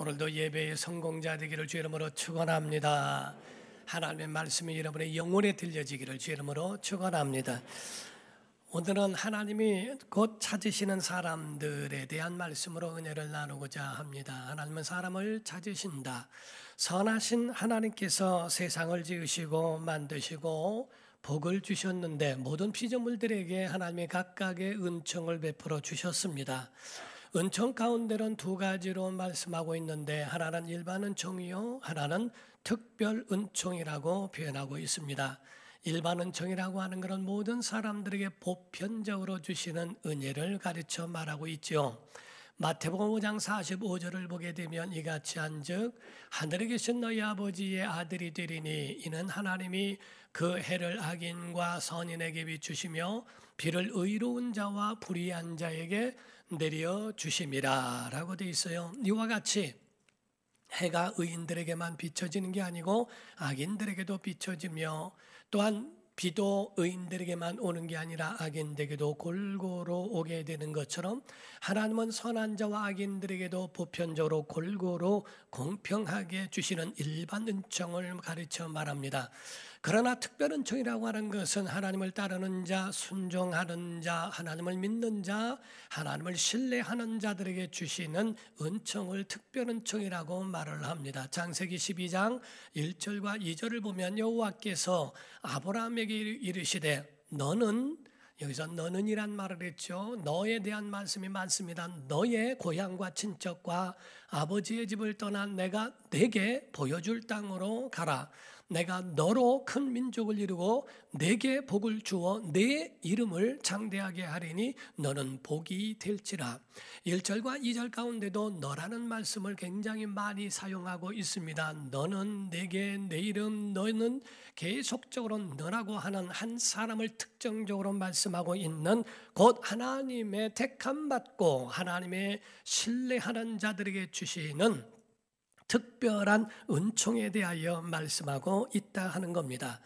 오늘도 예배의 성공자 되기를 주 이름으로 축원합니다. 하나님의 말씀이 여러분의 영혼에 들려지기를 주 이름으로 축원합니다. 오늘은 하나님이 곧 찾으시는 사람들에 대한 말씀으로 은혜를 나누고자 합니다. 하나님은 사람을 찾으신다. 선하신 하나님께서 세상을 지으시고 만드시고 복을 주셨는데 모든 피조물들에게 하나님이 각각의 은총을 베풀어 주셨습니다. 은총 가운데는 두 가지로 말씀하고 있는데 하나는 일반 은총이요, 하나는 특별 은총이라고 표현하고 있습니다. 일반 은총이라고 하는 것은 모든 사람들에게 보편적으로 주시는 은혜를 가르쳐 말하고 있죠. 마태복음 5장 45절을 보게 되면 이같이 한즉 하늘에 계신 너희 아버지의 아들이 되리니 이는 하나님이 그 해를 악인과 선인에게 비추시며 비를 의로운 자와 불의한 자에게 내려 주심이라 라고 되어 있어요. 이와 같이 해가 의인들에게만 비춰지는 게 아니고 악인들에게도 비춰지며 또한 비도 의인들에게만 오는 게 아니라 악인들에게도 골고루 오게 되는 것처럼 하나님은 선한 자와 악인들에게도 보편적으로 골고루 공평하게 주시는 일반 은총을 가르쳐 말합니다. 그러나 특별 은총이라고 하는 것은 하나님을 따르는 자, 순종하는 자, 하나님을 믿는 자, 하나님을 신뢰하는 자들에게 주시는 은총을 특별 은총이라고 말을 합니다. 창세기 12장 1절과 2절을 보면 여호와께서 아브라함에게 이르시되 너는, 여기서 너는이란 말을 했죠. 너에 대한 말씀이 많습니다. 너의 고향과 친척과 아버지의 집을 떠나 내가 네게 보여줄 땅으로 가라. 내가 너로 큰 민족을 이루고 네게 복을 주어 네 이름을 장대하게 하리니 너는 복이 될지라. 1절과 2절 가운데도 너라는 말씀을 굉장히 많이 사용하고 있습니다. 너는 내게 내 이름, 너는 계속적으로 너라고 하는 한 사람을 특정적으로 말씀하고 있는 곧 하나님의 택함 받고 하나님의 신뢰하는 자들에게 주시는 특별한 은총에 대하여 말씀하고 있다 하는 겁니다.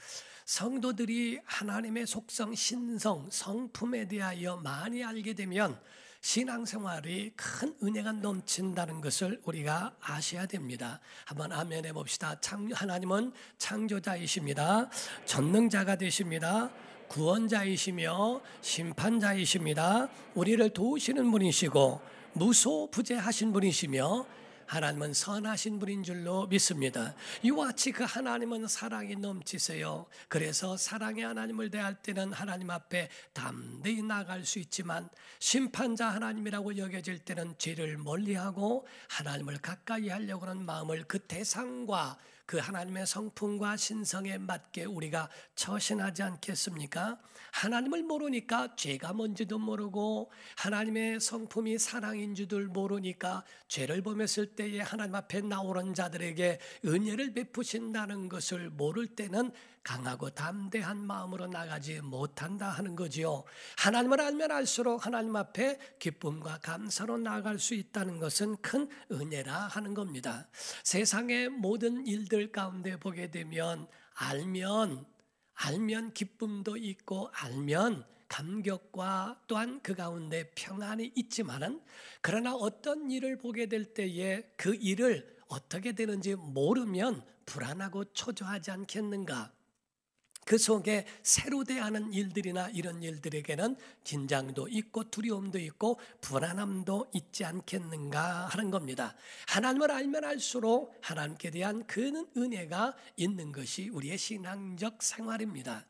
성도들이 하나님의 속성, 신성, 성품에 대하여 많이 알게 되면 신앙생활이 큰 은혜가 넘친다는 것을 우리가 아셔야 됩니다. 한번 아멘 해봅시다. 하나님은 창조자이십니다. 전능자가 되십니다. 구원자이시며 심판자이십니다. 우리를 도우시는 분이시고 무소부재하신 분이시며 하나님은 선하신 분인 줄로 믿습니다. 이와 같이 그 하나님은 사랑이 넘치세요. 그래서 사랑의 하나님을 대할 때는 하나님 앞에 담대히 나갈 수 있지만 심판자 하나님이라고 여겨질 때는 죄를 멀리하고 하나님을 가까이 하려고 하는 마음을 그 대상과 그 하나님의 성품과 신성에 맞게 우리가 처신하지 않겠습니까? 하나님을 모르니까 죄가 뭔지도 모르고 하나님의 성품이 사랑인 줄을 모르니까 죄를 범했을 때에 하나님 앞에 나오는 자들에게 은혜를 베푸신다는 것을 모를 때는 강하고 담대한 마음으로 나가지 못한다 하는 거지요. 하나님을 알면 알수록 하나님 앞에 기쁨과 감사로 나아갈 수 있다는 것은 큰 은혜라 하는 겁니다. 세상의 모든 일들 가운데 보게 되면 알면 기쁨도 있고 알면 감격과 또한 그 가운데 평안이 있지만은 그러나 어떤 일을 보게 될 때에 그 일을 어떻게 되는지 모르면 불안하고 초조하지 않겠는가? 그 속에 새로 대하는 일들이나 이런 일들에게는 긴장도 있고 두려움도 있고 불안함도 있지 않겠는가 하는 겁니다. 하나님을 알면 알수록 하나님께 대한 그 은혜가 있는 것이 우리의 신앙적 생활입니다.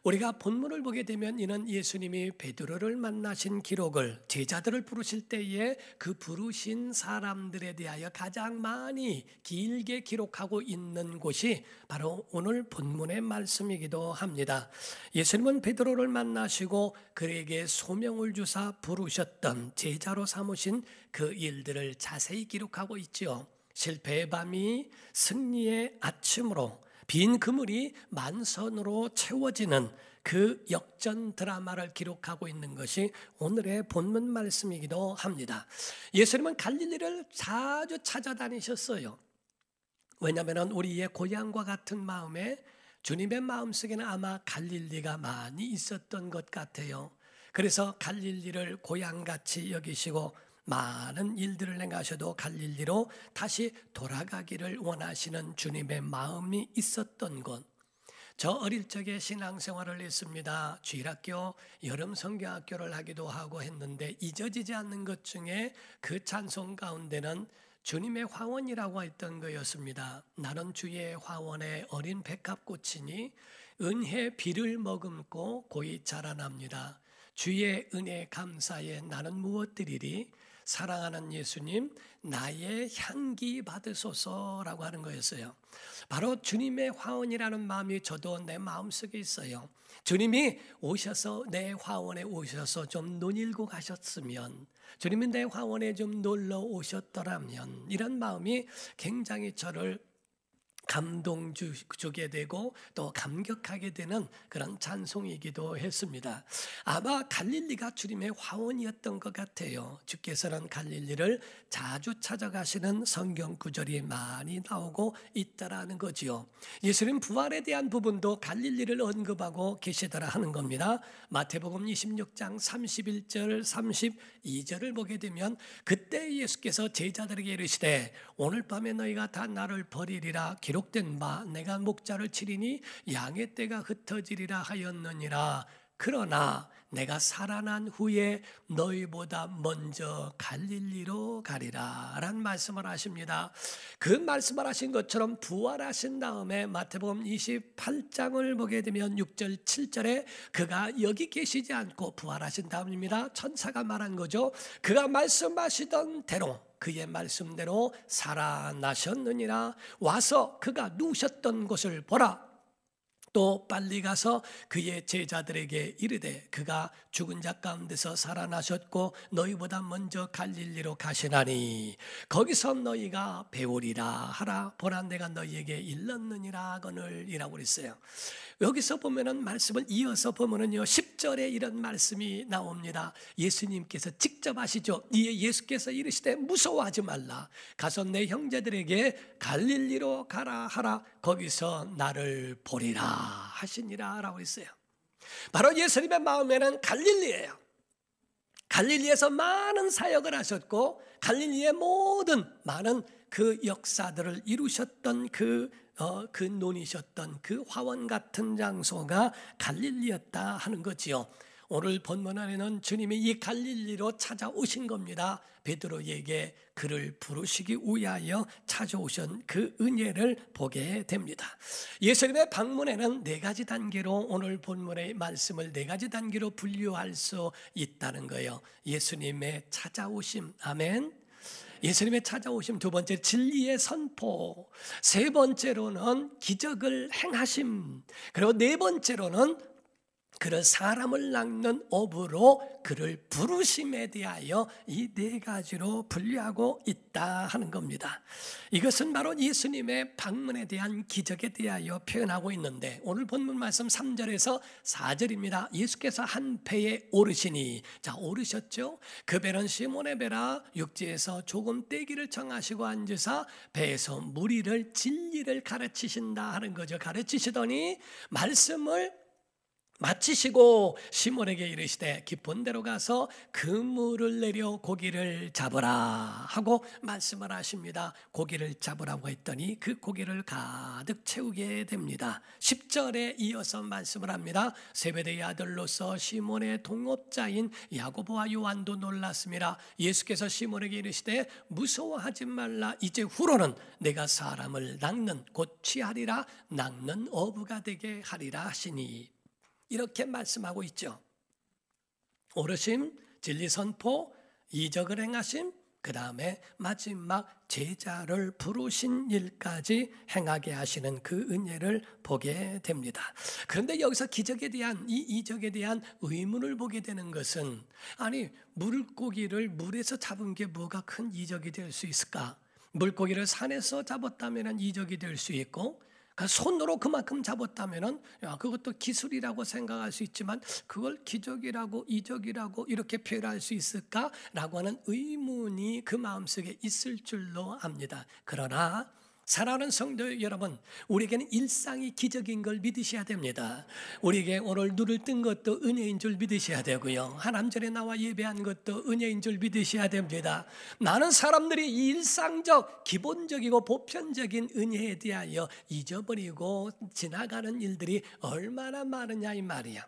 우리가 본문을 보게 되면 이는 예수님이 베드로를 만나신 기록을 제자들을 부르실 때에 그 부르신 사람들에 대하여 가장 많이 길게 기록하고 있는 곳이 바로 오늘 본문의 말씀이기도 합니다. 예수님은 베드로를 만나시고 그에게 소명을 주사 부르셨던 제자로 삼으신 그 일들을 자세히 기록하고 있지요. 실패의 밤이 승리의 아침으로 빈 그물이 만선으로 채워지는 그 역전 드라마를 기록하고 있는 것이 오늘의 본문 말씀이기도 합니다. 예수님은 갈릴리를 자주 찾아다니셨어요. 왜냐하면 우리의 고향과 같은 마음에 주님의 마음속에는 아마 갈릴리가 많이 있었던 것 같아요. 그래서 갈릴리를 고향같이 여기시고 많은 일들을 행하셔도 갈릴리로 다시 돌아가기를 원하시는 주님의 마음이 있었던 것. 저 어릴 적에 신앙생활을 했습니다. 주일학교, 여름 성경학교를 하기도 하고 했는데 잊어지지 않는 것 중에 그 찬송 가운데는 주님의 화원이라고 했던 거였습니다. 나는 주의 화원에 어린 백합꽃이니 은혜 비를 머금고 고이 자라납니다. 주의 은혜 감사에 나는 무엇 드리리? 사랑하는 예수님, 나의 향기 받으소서라고 하는 거였어요. 바로 주님의 화원이라는 마음이 저도 내 마음속에 있어요. 주님이 오셔서 내 화원에 오셔서 좀 논일고 가셨으면, 주님이 내 화원에 좀 놀러 오셨더라면, 이런 마음이 굉장히 저를 감동 주게 되고 또 감격하게 되는 그런 찬송이기도 했습니다. 아마 갈릴리가 주님의 화원이었던 것 같아요. 주께서는 갈릴리를 자주 찾아가시는 성경 구절이 많이 나오고 있다라는 거지요. 예수님 부활에 대한 부분도 갈릴리를 언급하고 계시더라 하는 겁니다. 마태복음 26장 31절 32절을 보게 되면 그때 예수께서 제자들에게 이르시되 오늘 밤에 너희가 다 나를 버리리라 기록된 바 내가 목자를 치리니 양의 떼가 흩어지리라 하였느니라. 그러나 내가 살아난 후에 너희보다 먼저 갈릴리로 가리라 라는 말씀을 하십니다. 그 말씀을 하신 것처럼 부활하신 다음에 마태복음 28장을 보게 되면 6절 7절에 그가 여기 계시지 않고 부활하신 다음입니다. 천사가 말한 거죠. 그가 말씀하시던 대로 그의 말씀대로 살아나셨느니라. 와서 그가 누우셨던 곳을 보라. 또 빨리 가서 그의 제자들에게 이르되 그가 죽은 자 가운데서 살아나셨고 너희보다 먼저 갈릴리로 가시나니 거기서 너희가 배우리라 하라. 보라 내가 너희에게 일렀느니라 하거늘이라고 그랬어요. 여기서 보면은 말씀을 이어서 보면은요 10절에 이런 말씀이 나옵니다. 예수님께서 직접 하시죠. 예수께서 이르시되 무서워하지 말라. 가서 내 형제들에게 갈릴리로 가라 하라. 거기서 나를 보리라 하시니라 라고 했어요. 바로 예수님의 마음에는 갈릴리예요. 갈릴리에서 많은 사역을 하셨고 갈릴리의 모든 많은 그 역사들을 이루셨던 그 논이셨던 그 화원 같은 장소가 갈릴리였다 하는 거지요. 오늘 본문 안에는 주님이 이 갈릴리로 찾아오신 겁니다. 베드로에게 그를 부르시기 위하여 찾아오신 그 은혜를 보게 됩니다. 예수님의 방문에는 네 가지 단계로 오늘 본문의 말씀을 네 가지 단계로 분류할 수 있다는 거예요. 예수님의 찾아오심, 아멘. 예수님의 찾아오심, 두 번째 진리의 선포, 세 번째로는 기적을 행하심, 그리고 네 번째로는 그를 사람을 낚는 업으로 그를 부르심에 대하여 이 네 가지로 분류하고 있다 하는 겁니다. 이것은 바로 예수님의 방문에 대한 기적에 대하여 표현하고 있는데 오늘 본문 말씀 3절에서 4절입니다. 예수께서 한 배에 오르시니, 자 오르셨죠. 그 배는 시몬의 배라. 육지에서 조금 떼기를 청하시고 앉으사 배에서 무리를 진리를 가르치신다 하는 거죠. 가르치시더니 말씀을 마치시고 시몬에게 이르시되 깊은 데로 가서 그물을 내려 고기를 잡으라 하고 말씀을 하십니다. 고기를 잡으라고 했더니 그 고기를 가득 채우게 됩니다. 10절에 이어서 말씀을 합니다. 세베대의 아들로서 시몬의 동업자인 야고보와 요한도 놀랐습니다. 예수께서 시몬에게 이르시되 무서워하지 말라. 이제 후로는 내가 사람을 낚는 곧 취하리라 낚는 어부가 되게 하리라 하시니, 이렇게 말씀하고 있죠. 오르심, 진리 선포, 이적을 행하심, 그 다음에 마지막 제자를 부르신 일까지 행하게 하시는 그 은혜를 보게 됩니다. 그런데 여기서 기적에 대한 이 이적에 대한 의문을 보게 되는 것은, 아니 물고기를 물에서 잡은 게 뭐가 큰 이적이 될 수 있을까? 물고기를 산에서 잡았다면 이적이 될 수 있고, 손으로 그만큼 잡았다면은 그것도 기술이라고 생각할 수 있지만 그걸 기적이라고 이적이라고 이렇게 표현할 수 있을까라고 하는 의문이 그 마음속에 있을 줄로 압니다. 그러나 사랑하는 성도 여러분, 우리에게는 일상이 기적인 걸 믿으셔야 됩니다. 우리에게 오늘 눈을 뜬 것도 은혜인 줄 믿으셔야 되고요. 하나님전에 나와 예배한 것도 은혜인 줄 믿으셔야 됩니다. 많은 사람들이 이 일상적, 기본적이고 보편적인 은혜에 대하여 잊어버리고 지나가는 일들이 얼마나 많으냐 이 말이야.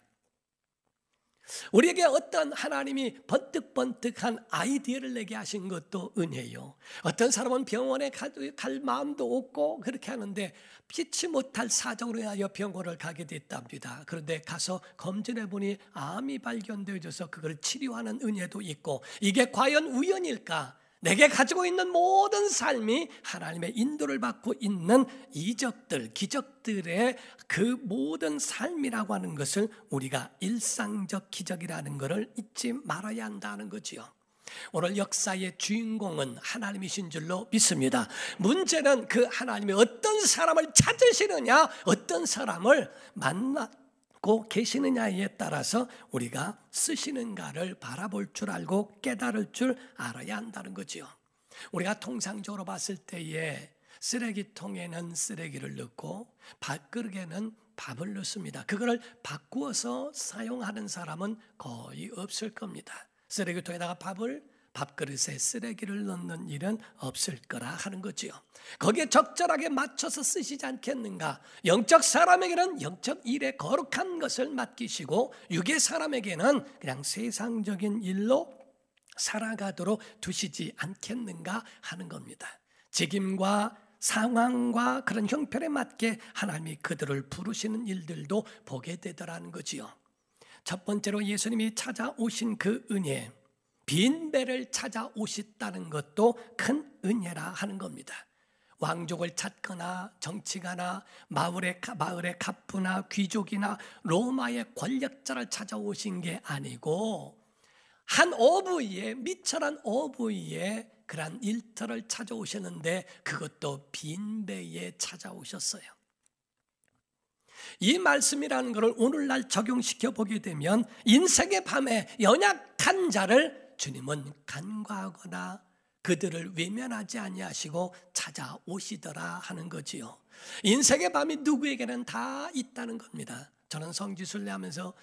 우리에게 어떤 하나님이 번뜩번뜩한 아이디어를 내게 하신 것도 은혜요. 어떤 사람은 병원에 갈 마음도 없고 그렇게 하는데 피치 못할 사정으로 인하여 병원을 가게 됐답니다. 그런데 가서 검진해 보니 암이 발견되어져서 그걸 치료하는 은혜도 있고, 이게 과연 우연일까? 내게 가지고 있는 모든 삶이 하나님의 인도를 받고 있는 이적들, 기적들의 그 모든 삶이라고 하는 것을 우리가 일상적 기적이라는 것을 잊지 말아야 한다는 거지요. 오늘 역사의 주인공은 하나님이신 줄로 믿습니다. 문제는 그 하나님이 어떤 사람을 찾으시느냐, 어떤 사람을 만나고 계시느냐에 따라서 우리가 쓰시는가를 바라볼 줄 알고 깨달을 줄 알아야 한다는 거죠. 우리가 통상적으로 봤을 때에 쓰레기통에는 쓰레기를 넣고 밥그릇에는 밥을 넣습니다. 그거를 바꾸어서 사용하는 사람은 거의 없을 겁니다. 쓰레기통에다가 밥그릇에 쓰레기를 넣는 일은 없을 거라 하는 거지요. 거기에 적절하게 맞춰서 쓰시지 않겠는가? 영적 사람에게는 영적 일에 거룩한 것을 맡기시고, 육의 사람에게는 그냥 세상적인 일로 살아가도록 두시지 않겠는가 하는 겁니다. 책임과 상황과 그런 형편에 맞게 하나님이 그들을 부르시는 일들도 보게 되더라는 거지요. 첫 번째로 예수님이 찾아오신 그 은혜, 빈배를 찾아오셨다는 것도 큰 은혜라 하는 겁니다. 왕족을 찾거나 정치가나 마을의 갑부나 귀족이나 로마의 권력자를 찾아오신 게 아니고, 한 어부의, 미천한 어부의 그런 일터를 찾아오셨는데 그것도 빈배에 찾아오셨어요. 이 말씀이라는 것을 오늘날 적용시켜 보게 되면 인생의 밤에 연약한 자를 주님은 간과하거나 그들을 외면하지 아니하시고 찾아오시더라 하는 거지요. 인생의 밤이 누구에게는 다 있다는 겁니다. 저는 성지순례 하면서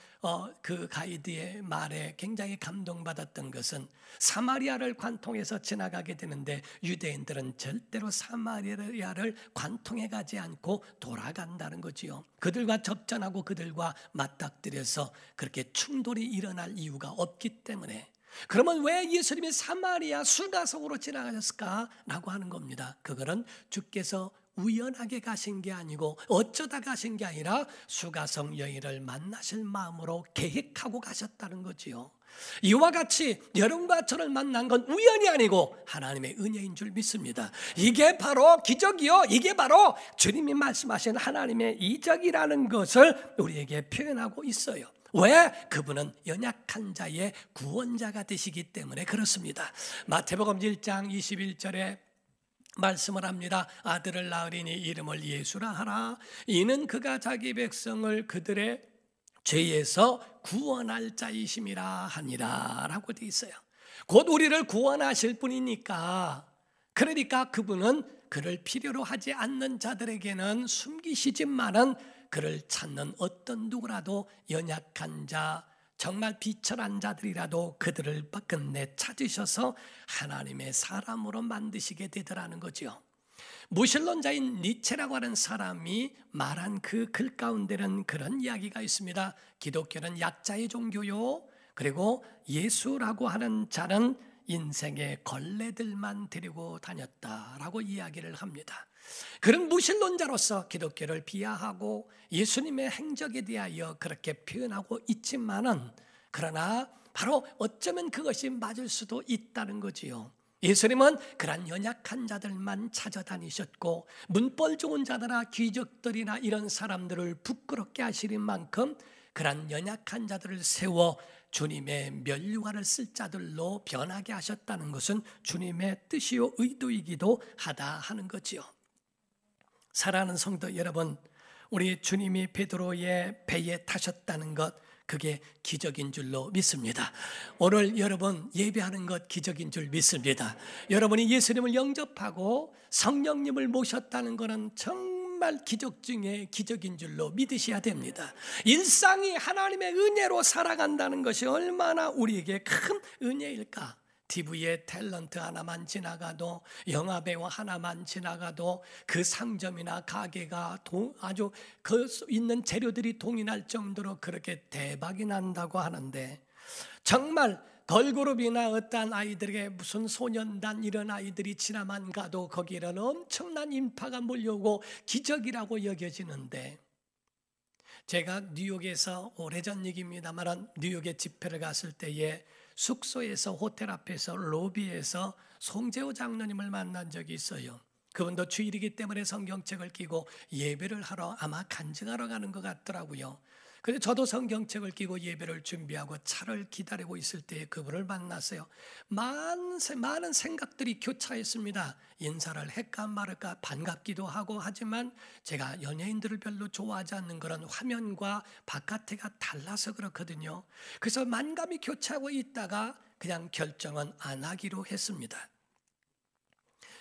그 가이드의 말에 굉장히 감동받았던 것은, 사마리아를 관통해서 지나가게 되는데 유대인들은 절대로 사마리아를 관통해 가지 않고 돌아간다는 거지요. 그들과 접전하고 그들과 맞닥뜨려서 그렇게 충돌이 일어날 이유가 없기 때문에. 그러면 왜 예수님이 사마리아 수가성으로 지나가셨을까라고 하는 겁니다. 그거는 주께서 우연하게 가신 게 아니고 어쩌다 가신 게 아니라 수가성 여인을 만나실 마음으로 계획하고 가셨다는 거지요. 이와 같이 여러분과 저를 만난 건 우연이 아니고 하나님의 은혜인 줄 믿습니다. 이게 바로 기적이요, 이게 바로 주님이 말씀하신 하나님의 이적이라는 것을 우리에게 표현하고 있어요. 왜? 그분은 연약한 자의 구원자가 되시기 때문에 그렇습니다. 마태복음 1장 21절에 말씀을 합니다. 아들을 낳으리니 이름을 예수라 하라. 이는 그가 자기 백성을 그들의 죄에서 구원할 자이심이라 하니라 라고 되어 있어요. 곧 우리를 구원하실 분이니까, 그러니까 그분은 그를 필요로 하지 않는 자들에게는 숨기시지만은 그를 찾는 어떤 누구라도 연약한 자, 정말 비천한 자들이라도 그들을 끝내 찾으셔서 하나님의 사람으로 만드시게 되더라는 거죠. 무신론자인 니체라고 하는 사람이 말한 그 글 가운데는 그런 이야기가 있습니다. 기독교는 약자의 종교요, 그리고 예수라고 하는 자는 인생의 걸레들만 데리고 다녔다라고 이야기를 합니다. 그런 무신론자로서 기독교를 비하하고 예수님의 행적에 대하여 그렇게 표현하고 있지만은, 그러나 바로 어쩌면 그것이 맞을 수도 있다는 거지요. 예수님은 그런 연약한 자들만 찾아다니셨고, 문벌 좋은 자들이나 귀족들이나 이런 사람들을 부끄럽게 하시는 만큼 그런 연약한 자들을 세워 주님의 면류관을 쓸 자들로 변하게 하셨다는 것은 주님의 뜻이요 의도이기도 하다 하는 거지요. 사랑하는 성도 여러분, 우리 주님이 베드로의 배에 타셨다는 것, 그게 기적인 줄로 믿습니다. 오늘 여러분 예배하는 것 기적인 줄 믿습니다. 여러분이 예수님을 영접하고 성령님을 모셨다는 것은 정말 기적 중에 기적인 줄로 믿으셔야 됩니다. 일상이 하나님의 은혜로 살아간다는 것이 얼마나 우리에게 큰 은혜일까? TV에 탤런트 하나만 지나가도, 영화배우 하나만 지나가도 그 상점이나 가게가 아주 그 있는 재료들이 동일할 정도로 그렇게 대박이 난다고 하는데, 정말 걸그룹이나 어떤 아이들에게 무슨 소년단 이런 아이들이 지나만 가도 거기에는 엄청난 인파가 몰려오고 기적이라고 여겨지는데, 제가 뉴욕에서 오래전 얘기입니다만 뉴욕에 집회를 갔을 때에 숙소에서 호텔 앞에서 로비에서 송재호 장로님을 만난 적이 있어요. 그분도 주일이기 때문에 성경책을 끼고 예배를 하러 아마 간증하러 가는 것 같더라고요. 그래서 저도 성경책을 끼고 예배를 준비하고 차를 기다리고 있을 때 그분을 만났어요. 많은 생각들이 교차했습니다. 인사를 할까 말할까 반갑기도 하고 하지만 제가 연예인들을 별로 좋아하지 않는 그런 화면과 바깥에가 달라서 그렇거든요. 그래서 만감이 교차하고 있다가 그냥 결정은 안 하기로 했습니다.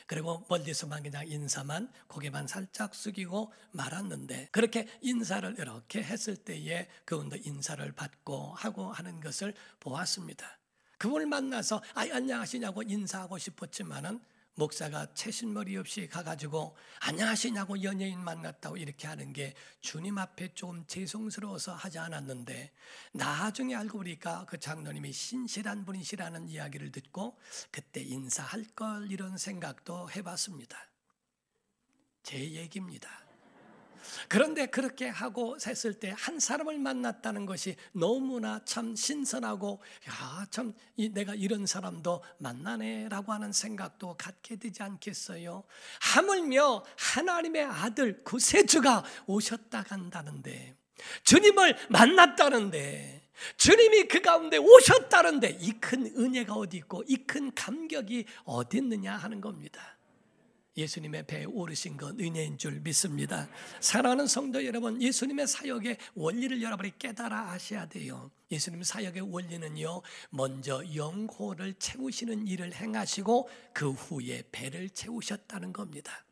그리고 멀리서만 그냥 인사만 고개만 살짝 숙이고 말았는데, 그렇게 인사를 이렇게 했을 때에 그분도 인사를 받고 하고 하는 것을 보았습니다. 그분을 만나서 안녕하시냐고 인사하고 싶었지만은 목사가 채신머리 없이 가가지고 안녕하시냐고 연예인 만났다고 이렇게 하는 게 주님 앞에 조금 죄송스러워서 하지 않았는데, 나중에 알고 보니까 그 장로님이 신실한 분이시라는 이야기를 듣고 그때 인사할 걸 이런 생각도 해봤습니다. 제 얘기입니다. 그런데 그렇게 하고 했을 때 한 사람을 만났다는 것이 너무나 참 신선하고, 참 내가 이런 사람도 만나네라고 하는 생각도 갖게 되지 않겠어요? 하물며 하나님의 아들 구세주가 오셨다 간다는데, 주님을 만났다는데, 주님이 그 가운데 오셨다는데 이 큰 은혜가 어디 있고 이 큰 감격이 어디 있느냐 하는 겁니다. 예수님의 배에 오르신 건 은혜인 줄 믿습니다. 사랑하는 성도 여러분, 예수님의 사역의 원리를 여러분이 깨달아 아셔야 돼요. 예수님 사역의 원리는요, 먼저 영혼을 채우시는 일을 행하시고 그 후에 배를 채우셨다는 겁니다.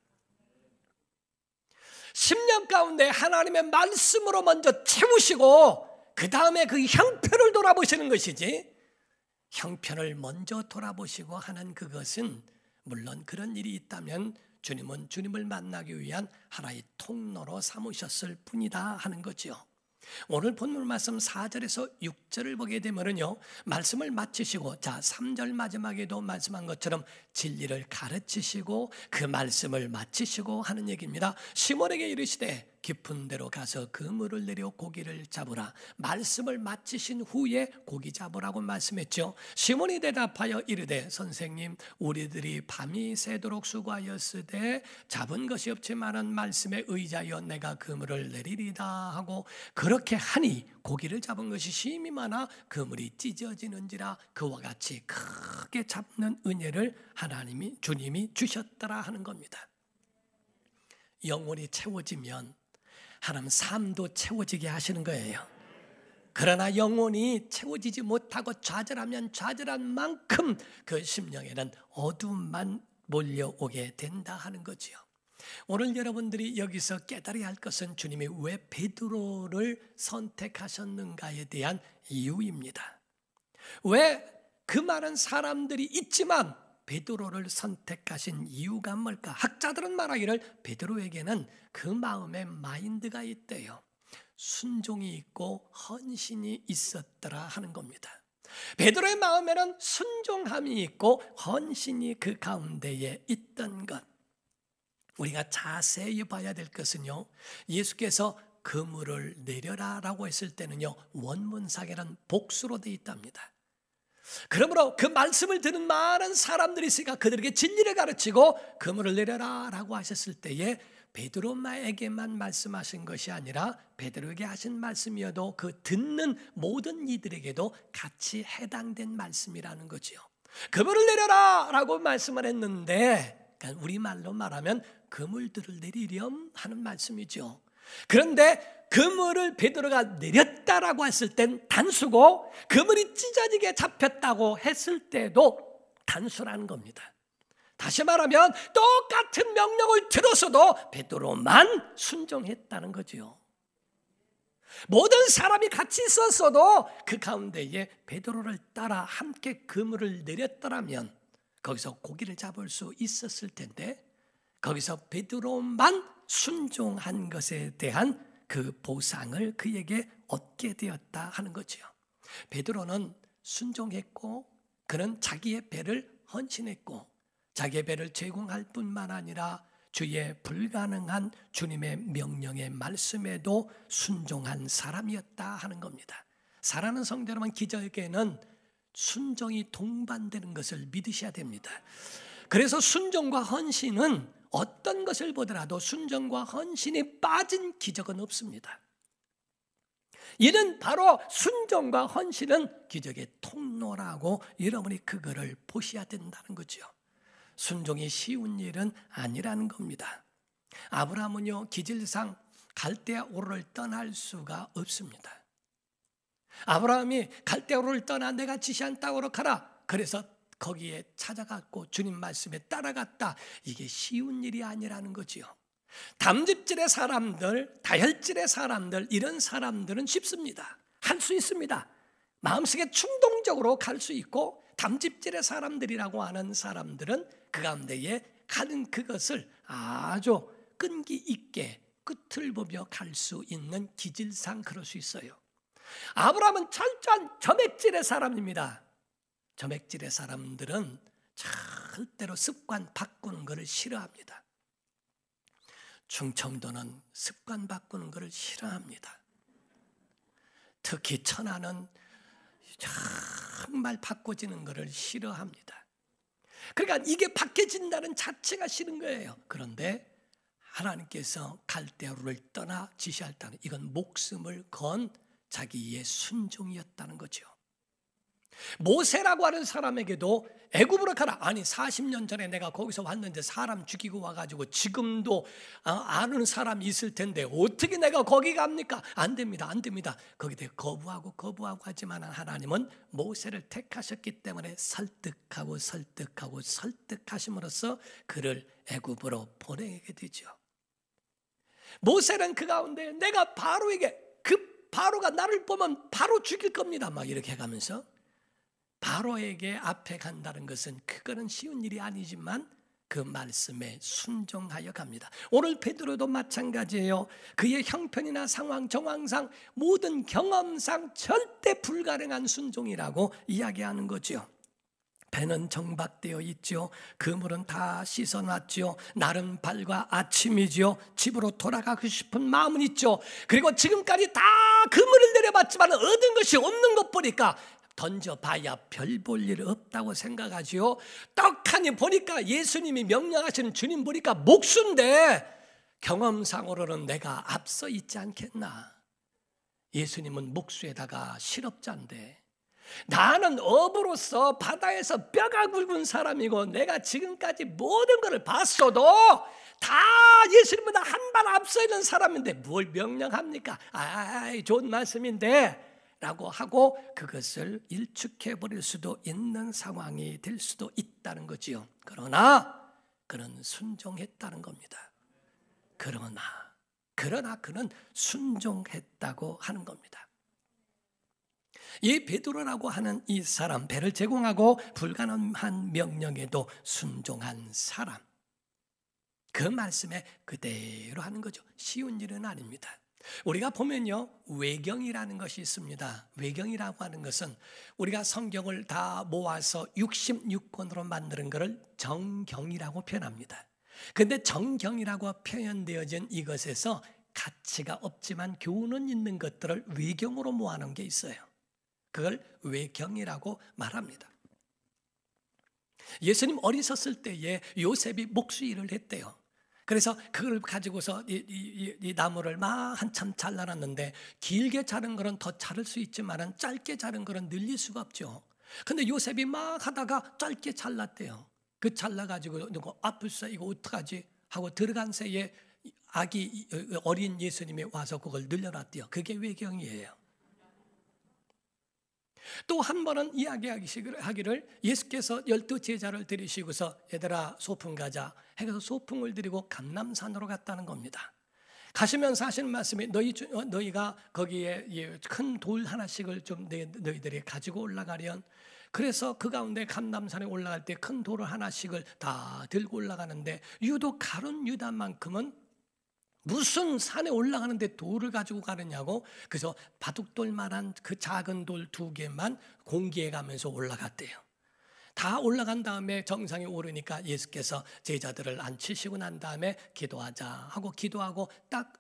10년 가운데 하나님의 말씀으로 먼저 채우시고 그 다음에 그 형편을 돌아보시는 것이지, 형편을 먼저 돌아보시고 하는 그것은, 물론 그런 일이 있다면 주님은 주님을 만나기 위한 하나의 통로로 삼으셨을 뿐이다 하는 거죠. 오늘 본문 말씀 4절에서 6절을 보게 되면요, 말씀을 마치시고 3절 마지막에도 말씀한 것처럼 진리를 가르치시고 그 말씀을 마치시고 하는 얘기입니다. 시몬에게 이르시되 깊은 데로 가서 그물을 내려 고기를 잡으라. 말씀을 마치신 후에 고기 잡으라고 말씀했죠. 시몬이 대답하여 이르되 선생님, 우리들이 밤이 새도록 수고하였으되 잡은 것이 없지만은 말씀에 의지하여 내가 그물을 내리리다 하고, 그렇게 하니 고기를 잡은 것이 심히 많아 그물이 찢어지는지라. 그와 같이 크게 잡는 은혜를 주님이 주셨더라 하는 겁니다. 영혼이 채워지면 하나님 삶도 채워지게 하시는 거예요. 그러나 영혼이 채워지지 못하고 좌절하면 좌절한 만큼 그 심령에는 어둠만 몰려오게 된다 하는 거지요. 오늘 여러분들이 여기서 깨달아야 할 것은 주님이 왜 베드로를 선택하셨는가에 대한 이유입니다. 왜 그 많은 사람들이 있지만 베드로를 선택하신 이유가 뭘까? 학자들은 말하기를 베드로에게는 그 마음의 마인드가 있대요. 순종이 있고 헌신이 있었더라 하는 겁니다. 베드로의 마음에는 순종함이 있고 헌신이 그 가운데에 있던 것. 우리가 자세히 봐야 될 것은요, 예수께서 그물을 내려라 라고 했을 때는요, 원문상에는 복수로 되어 있답니다. 그러므로 그 말씀을 듣는 많은 사람들이 있으니까 그들에게 진리를 가르치고 그물을 내려라 라고 하셨을 때에 베드로에게만 말씀하신 것이 아니라 베드로에게 하신 말씀이어도 그 듣는 모든 이들에게도 같이 해당된 말씀이라는 거지요. 그물을 내려라 라고 말씀을 했는데, 그러니까 우리말로 말하면 그물들을 내리렴 하는 말씀이죠. 그런데 그물을 베드로가 내렸다라고 했을 땐 단수고, 그물이 찢어지게 잡혔다고 했을 때도 단수라는 겁니다. 다시 말하면 똑같은 명령을 들었어도 베드로만 순종했다는 거지요. 모든 사람이 같이 있었어도 그 가운데에 베드로를 따라 함께 그물을 내렸더라면 거기서 고기를 잡을 수 있었을 텐데, 거기서 베드로만 순종한 것에 대한 그 보상을 그에게 얻게 되었다 하는 거지요. 베드로는 순종했고, 그는 자기의 배를 헌신했고, 자기의 배를 제공할 뿐만 아니라 주의 불가능한 주님의 명령의 말씀에도 순종한 사람이었다 하는 겁니다. 사랑하는 성도 여러분, 기적에는 순종이 동반되는 것을 믿으셔야 됩니다. 그래서 순종과 헌신은 어떤 것을 보더라도 순종과 헌신이 빠진 기적은 없습니다. 이는 바로 순종과 헌신은 기적의 통로라고 여러분이 그거를 보셔야 된다는 거죠. 순종이 쉬운 일은 아니라는 겁니다. 아브라함은요, 기질상 갈대아 우르를 떠날 수가 없습니다. 아브라함이 갈대아 우르를 떠나 내가 지시한 땅으로 가라. 그래서 거기에 찾아갔고 주님 말씀에 따라갔다. 이게 쉬운 일이 아니라는 거지요. 담즙질의 사람들, 다혈질의 사람들, 이런 사람들은 쉽습니다. 할 수 있습니다. 마음속에 충동적으로 갈 수 있고, 담즙질의 사람들이라고 하는 사람들은 그 가운데에 가는 그것을 아주 끈기 있게 끝을 보며 갈 수 있는 기질상 그럴 수 있어요. 아브라함은 철저한 점액질의 사람입니다. 점액질의 사람들은 절대로 습관 바꾸는 것을 싫어합니다. 충청도는 습관 바꾸는 것을 싫어합니다. 특히 천안은 정말 바꿔지는 것을 싫어합니다. 그러니까 이게 바뀌어진다는 자체가 싫은 거예요. 그런데 하나님께서 갈대아우를 떠나 지시할 때는 이건 목숨을 건 자기의 순종이었다는 거죠. 모세라고 하는 사람에게도 애굽으로 가라. 아니 40년 전에 내가 거기서 왔는데 사람 죽이고 와가지고 지금도 아는 사람이 있을 텐데 어떻게 내가 거기 갑니까? 안 됩니다. 안 됩니다. 거기에 거부하고 하지만 하나님은 모세를 택하셨기 때문에 설득하심으로써 그를 애굽으로 보내게 되죠. 모세는 그 가운데 내가 바로에게, 그 바로가 나를 보면 바로 죽일 겁니다. 막 이렇게 해가면서 바로에게 앞에 간다는 것은 그거는 쉬운 일이 아니지만 그 말씀에 순종하여 갑니다. 오늘 베드로도 마찬가지예요. 그의 형편이나 상황, 정황상 모든 경험상 절대 불가능한 순종이라고 이야기하는 거죠. 배는 정박되어 있죠. 그물은 다 씻어놨죠. 날은 밝아 아침이죠. 집으로 돌아가고 싶은 마음은 있죠. 그리고 지금까지 다 그물을 내려봤지만 얻은 것이 없는 것 보니까 던져봐야 별 볼 일 없다고 생각하지요. 떡하니 보니까 예수님이 명령하시는 주님 보니까 목수인데 경험상으로는 내가 앞서 있지 않겠나. 예수님은 목수에다가 실업자인데 나는 어부로서 바다에서 뼈가 굵은 사람이고 내가 지금까지 모든 것을 봤어도 다 예수님보다 한 발 앞서 있는 사람인데 뭘 명령합니까? 좋은 말씀인데 라고 하고 그것을 일축해 버릴 수도 있는 상황이 될 수도 있다는 거지요. 그러나 그는 순종했다는 겁니다. 그러나 그는 순종했다고 하는 겁니다. 이 베드로라고 하는 이 사람, 배를 제공하고 불가능한 명령에도 순종한 사람, 그 말씀에 그대로 하는 거죠. 쉬운 일은 아닙니다. 우리가 보면요, 외경이라는 것이 있습니다. 외경이라고 하는 것은 우리가 성경을 다 모아서 66권으로 만드는 것을 정경이라고 표현합니다. 그런데 정경이라고 표현되어진 이것에서 가치가 없지만 교훈은 있는 것들을 외경으로 모아놓은 게 있어요. 그걸 외경이라고 말합니다. 예수님 어리셨을 때에 요셉이 목수 일을 했대요. 그래서 그걸 가지고서 이 나무를 막 한참 잘라놨는데 길게 자른 거는 더 자를 수 있지만 짧게 자른 거는 늘릴 수가 없죠. 근데 요셉이 막 하다가 짧게 잘랐대요. 그 잘라가지고 누구 아플싸 이거 어떡하지 하고 들어간 새에 아기 어린 예수님이 와서 그걸 늘려놨대요. 그게 외경이에요. 또 한 번은 이야기하기를 예수께서 12 제자를 들이시고서 얘들아 소풍 가자 해서 소풍을 드리고 감람산으로 갔다는 겁니다. 가시면서 하시는 말씀이 너희가 거기에 큰 돌 하나씩을 좀 너희들이 가지고 올라가련. 그래서 그 가운데 감람산에 올라갈 때 큰 돌을 하나씩을 다 들고 올라가는데 유독 가룟 유다만큼은 무슨 산에 올라가는데 돌을 가지고 가느냐고, 그래서 바둑돌만한 그 작은 돌 2개만 공기에 가면서 올라갔대요. 다 올라간 다음에 정상에 오르니까 예수께서 제자들을 앉히시고 난 다음에 기도하자 하고 기도하고 딱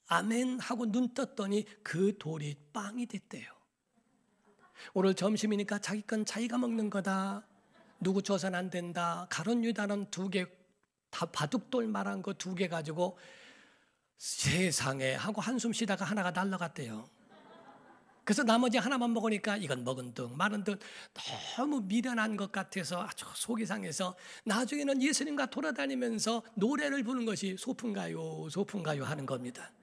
아멘 하고 눈 떴더니 그 돌이 빵이 됐대요. 오늘 점심이니까 자기 건 자기가 먹는 거다, 누구 줘선 안 된다. 가룟 유다는 2개 다 바둑돌만한 거 2개 가지고 세상에 하고 한숨 쉬다가 하나가 날아갔대요. 그래서 나머지 하나만 먹으니까 이건 먹은 둥 마른 둥 너무 미련한 것 같아서 아주 속이 상해서 나중에는 예수님과 돌아다니면서 노래를 부르는 것이 소풍가요 소풍가요 하는 겁니다.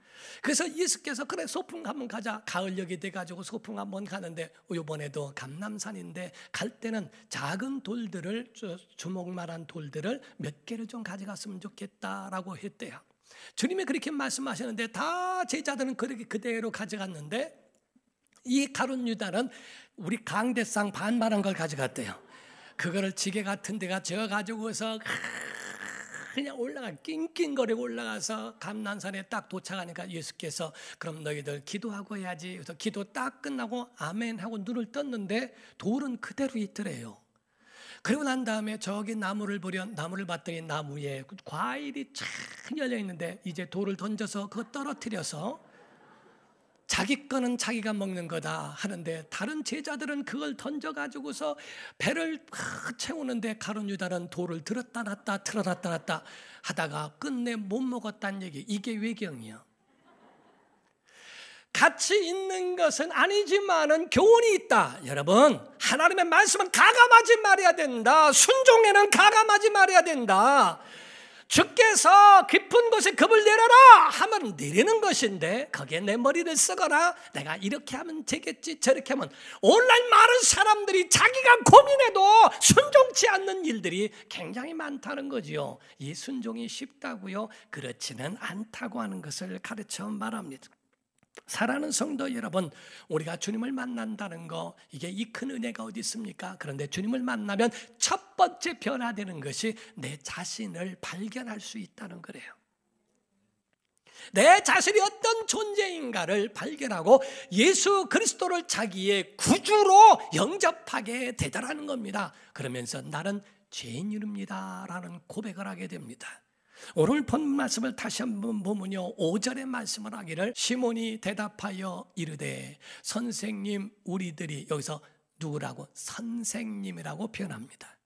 그래서 예수께서 그래 소풍 한번 가자, 가을녘이 돼가지고 소풍 한번 가는데 이번에도 감람산인데 갈 때는 작은 돌들을, 주먹만한 돌들을 몇 개를 좀 가져갔으면 좋겠다라고 했대요. 주님이 그렇게 말씀하셨는데 다 제자들은 그렇게 그대로 가져갔는데 이 가룟 유다는 우리 강대상 반만한 걸 가져갔대요. 그거를 지게 같은 데가 저 가지고서 그냥 낑낑거리고 올라가서 감람산에 딱 도착하니까 예수께서 그럼 너희들 기도하고 해야지. 그래서 기도 딱 끝나고 아멘 하고 눈을 떴는데 돌은 그대로 있더래요. 그리고 난 다음에 저기 나무를 봤더니 나무에 과일이 쫙 열려 있는데 이제 돌을 던져서 그거 떨어뜨려서 자기 거는 자기가 먹는 거다 하는데 다른 제자들은 그걸 던져가지고서 배를 채우는데 가룟 유다는 돌을 들었다 놨다 틀어놨다 놨다 하다가 끝내 못 먹었다는 얘기. 이게 외경이요. 같이 있는 것은 아니지만은 교훈이 있다. 여러분, 하나님의 말씀은 가감하지 말아야 된다. 순종에는 가감하지 말아야 된다. 주께서 깊은 곳에 겁을 내려라 하면 내리는 것인데 거기에 내 머리를 쓰거나 내가 이렇게 하면 되겠지 저렇게 하면, 오늘날 많은 사람들이 자기가 고민해도 순종치 않는 일들이 굉장히 많다는 거지요. 이 순종이 쉽다고요? 그렇지는 않다고 하는 것을 가르쳐 말합니다. 사랑하는 성도 여러분, 우리가 주님을 만난다는 거, 이게 이 큰 은혜가 어디 있습니까? 그런데 주님을 만나면 첫 번째 변화되는 것이 내 자신을 발견할 수 있다는 거래요. 내 자신이 어떤 존재인가를 발견하고 예수 그리스도를 자기의 구주로 영접하게 되더라는 겁니다. 그러면서 나는 죄인입니다 라는 고백을 하게 됩니다. 오늘 본 말씀을 다시 한번 보면요, 5절의 말씀을 하기를 시몬이 대답하여 이르되 선생님 우리들이, 여기서 누구라고? 선생님이라고 표현합니다.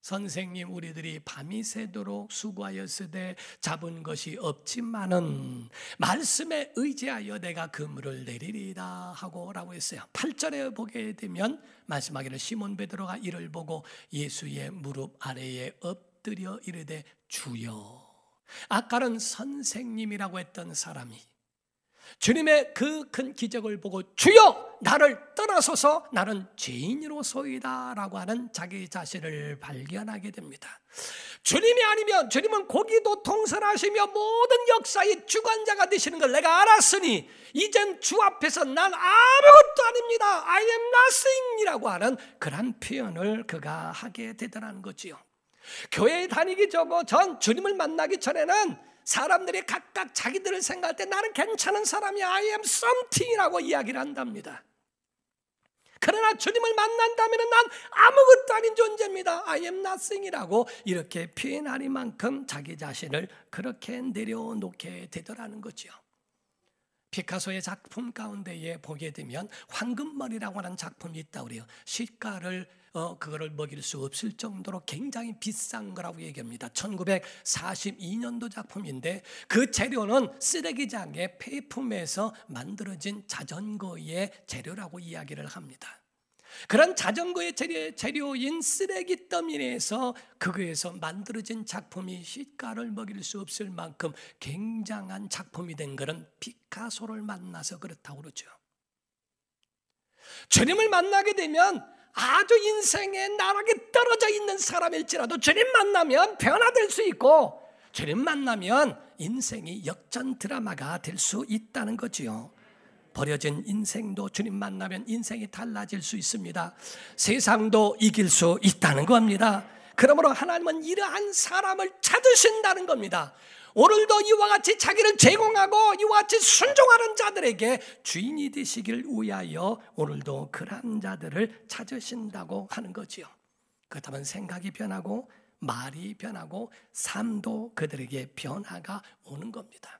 선생님 우리들이 밤이 새도록 수고하였으되 잡은 것이 없지만은 말씀에 의지하여 내가 그물을 내리리다 하고 라고 했어요. 8절에 보게 되면 말씀하기를 시몬 베드로가 이를 보고 예수의 무릎 아래에 엎드려 이르되 주여. 아까는 선생님이라고 했던 사람이 주님의 그 큰 기적을 보고 주여 나를 떠나소서 나는 죄인으로소이다 라고 하는 자기 자신을 발견하게 됩니다. 주님이 아니면, 주님은 고기도 통솔하시며 모든 역사의 주관자가 되시는 걸 내가 알았으니 이젠 주 앞에서 난 아무것도 아닙니다, I am nothing 이라고 하는 그런 표현을 그가 하게 되더라는 거지요. 교회에 다니기 전 주님을 만나기 전에는 사람들이 각각 자기들을 생각할 때 나는 괜찮은 사람이야, I am something이라고 이야기를 한답니다. 그러나 주님을 만난다면 난 아무것도 아닌 존재입니다, I am nothing이라고 이렇게 표현하리만큼 자기 자신을 그렇게 내려놓게 되더라는 거죠. 피카소의 작품 가운데에 보게 되면 황금머리라고 하는 작품이 있다고 그래요. 시가를 그거를 먹일 수 없을 정도로 굉장히 비싼 거라고 얘기합니다. 1942년도 작품인데 그 재료는 쓰레기장의 폐품에서 만들어진 자전거의 재료라고 이야기를 합니다. 그런 자전거의 재료인 쓰레기 더미에서 그거에서 만들어진 작품이 시가를 먹일 수 없을 만큼 굉장한 작품이 된 그런 피카소를 만나서 그렇다고 그러죠. 주님을 만나게 되면 아주 인생의 나락에 떨어져 있는 사람일지라도 주님 만나면 변화될 수 있고, 주님 만나면 인생이 역전 드라마가 될 수 있다는 거지요. 버려진 인생도 주님 만나면 인생이 달라질 수 있습니다. 세상도 이길 수 있다는 겁니다. 그러므로 하나님은 이러한 사람을 찾으신다는 겁니다. 오늘도 이와 같이 자기를 제공하고 이와 같이 순종하는 자들에게 주인이 되시길 위하여 오늘도 그런 자들을 찾으신다고 하는 거지요. 그렇다면 생각이 변하고 말이 변하고 삶도 그들에게 변화가 오는 겁니다.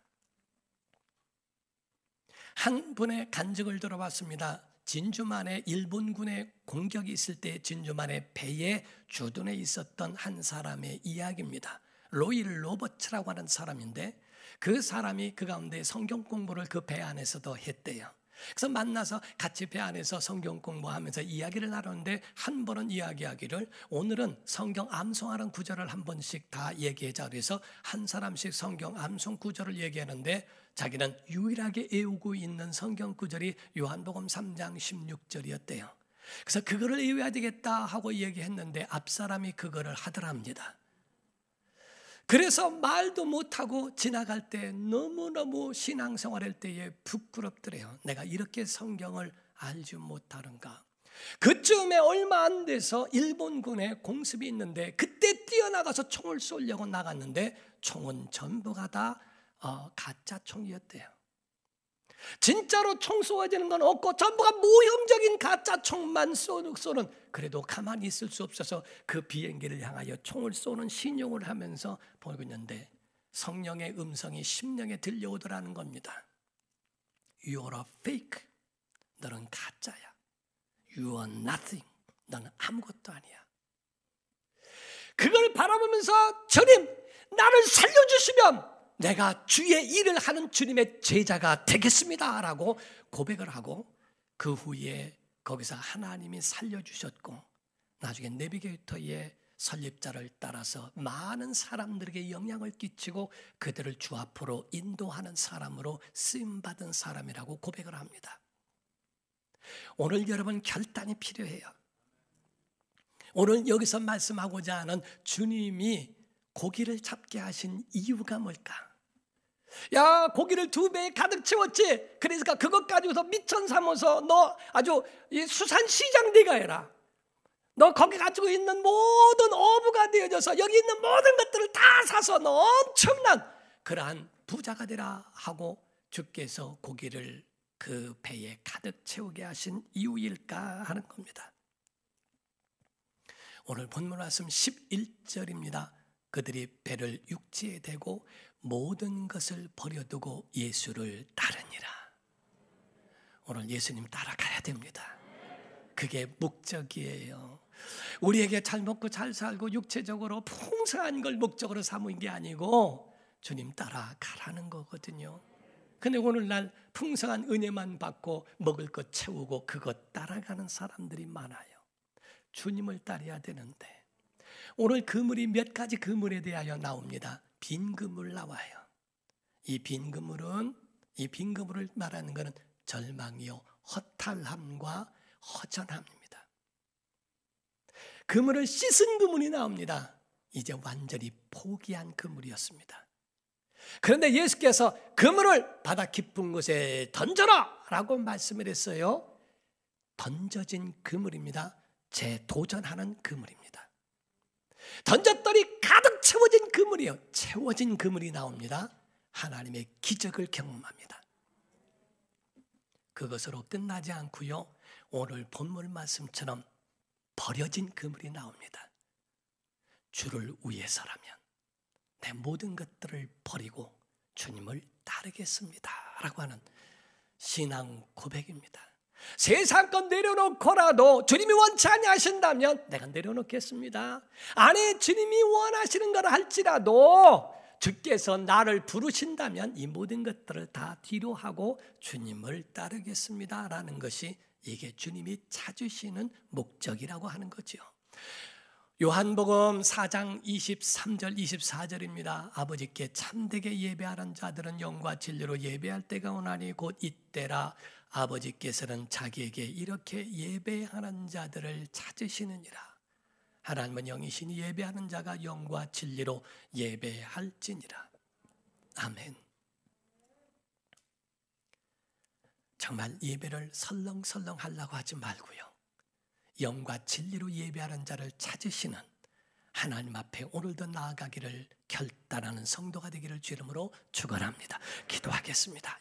한 분의 간증을 들어봤습니다. 진주만에 일본군의 공격이 있을 때 진주만의 배에 주둔해 있었던 한 사람의 이야기입니다. 로일 로버츠라고 하는 사람인데, 그 사람이 그 가운데 성경 공부를 그 배 안에서도 했대요. 그래서 만나서 같이 배 안에서 성경 공부하면서 이야기를 나누는데, 한 번은 이야기하기를 오늘은 성경 암송하는 구절을 한 번씩 다 얘기하자 그래서 한 사람씩 성경 암송 구절을 얘기하는데, 자기는 유일하게 외우고 있는 성경 구절이 요한복음 3장 16절이었대요. 그래서 그거를 외워야 되겠다 하고 얘기했는데 앞사람이 그거를 하더랍니다. 그래서 말도 못하고 지나갈 때 너무너무 신앙생활할 때에 부끄럽더래요. 내가 이렇게 성경을 알지 못하는가. 그쯤에 얼마 안 돼서 일본군의 공습이 있는데 그때 뛰어나가서 총을 쏘려고 나갔는데 총은 전부가 다 가짜 총이었대요. 진짜로 총 쏘아지는 건 없고 전부가 모형적인 가짜 총만 쏘는, 그래도 가만히 있을 수 없어서 그 비행기를 향하여 총을 쏘는 신용을 하면서 보고 있는데 성령의 음성이 심령에 들려오더라는 겁니다. You are a fake. 너는 가짜야. You are nothing. 너는 아무것도 아니야. 그걸 바라보면서 주님, 나를 살려주시면 내가 주의 일을 하는 주님의 제자가 되겠습니다 라고 고백을 하고, 그 후에 거기서 하나님이 살려주셨고 나중에 내비게이터의 설립자를 따라서 많은 사람들에게 영향을 끼치고 그들을 주 앞으로 인도하는 사람으로 쓰임받은 사람이라고 고백을 합니다. 오늘 여러분 결단이 필요해요. 오늘 여기서 말씀하고자 하는 주님이 고기를 잡게 하신 이유가 뭘까? 야, 고기를 2배에 가득 채웠지. 그러니까 그것 가지고서 미천 삼아서 너 아주 이 수산시장 네가 해라. 너 거기 가지고 있는 모든 어부가 되어져서 여기 있는 모든 것들을 다 사서 너 엄청난 그러한 부자가 되라 하고 주께서 고기를 그 배에 가득 채우게 하신 이유일까 하는 겁니다. 오늘 본문 말씀 11절입니다. 그들이 배를 육지에 대고 모든 것을 버려두고 예수를 따르니라. 오늘 예수님 따라가야 됩니다. 그게 목적이에요. 우리에게 잘 먹고 잘 살고 육체적으로 풍성한 걸 목적으로 삼은 게 아니고 주님 따라가라는 거거든요. 근데 오늘날 풍성한 은혜만 받고 먹을 것 채우고 그것 따라가는 사람들이 많아요. 주님을 따라야 되는데 오늘 그물이 몇 가지 그물에 대하여 나옵니다. 빈 그물 나와요. 이 빈 그물을 말하는 것은 절망이요 허탈함과 허전함입니다. 그물을 씻은 그물이 나옵니다. 이제 완전히 포기한 그물이었습니다. 그런데 예수께서 그물을 바다 깊은 곳에 던져라 라고 말씀을 했어요. 던져진 그물입니다. 재도전하는 그물입니다. 던졌더니 가득 채워진 그물이요. 채워진 그물이 나옵니다. 하나님의 기적을 경험합니다. 그것으로 끝나지 않고요. 오늘 본문 말씀처럼 버려진 그물이 나옵니다. 주를 위해서라면 내 모든 것들을 버리고 주님을 따르겠습니다 라고 하는 신앙 고백입니다. 세상 것 내려놓고라도 주님이 원치 아니하신다면 내가 내려놓겠습니다. 아니 주님이 원하시는 걸 할지라도 주께서 나를 부르신다면 이 모든 것들을 다 뒤로 하고 주님을 따르겠습니다 라는 것이 이게 주님이 찾으시는 목적이라고 하는 거죠. 요한복음 4장 23절 24절입니다. 아버지께 참되게 예배하는 자들은 영과 진리로 예배할 때가 오나니 곧 이때라. 아버지께서는 자기에게 이렇게 예배하는 자들을 찾으시느니라. 하나님은 영이시니 예배하는 자가 영과 진리로 예배할지니라. 아멘. 정말 예배를 설렁설렁 하려고 하지 말고요, 영과 진리로 예배하는 자를 찾으시는 하나님 앞에 오늘도 나아가기를 결단하는 성도가 되기를 주 이름으로 축원합니다. 기도하겠습니다.